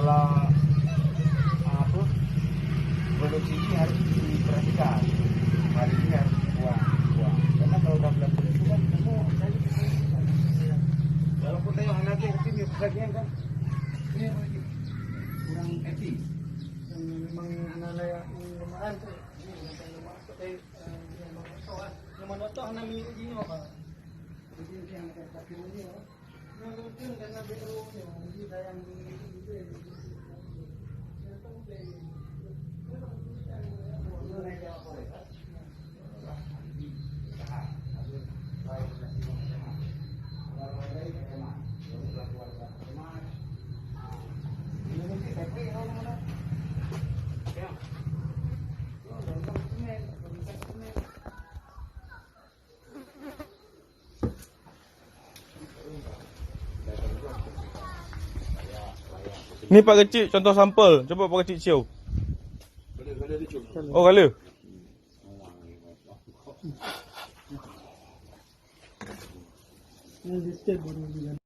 masalah apa produksi ini harus diperhatikan. Hari ini harus dibuang. Karena kalau udah bulan itu kan semua jadi walaupun tayo hanapin kasi may pagkakyan kan ini kurang etis yang memang nalaya yung lumaan ko yung lumaan ko tayo yung mga kawan yung mga ito ang namili din nyo ka hindi siya nakakapin nyo yung yun karena biro nyo hindi tayang Ni Pak Kecil contoh sampel. Coba Pak Kecil cium. Oh, kala. Ini listed baru bilang.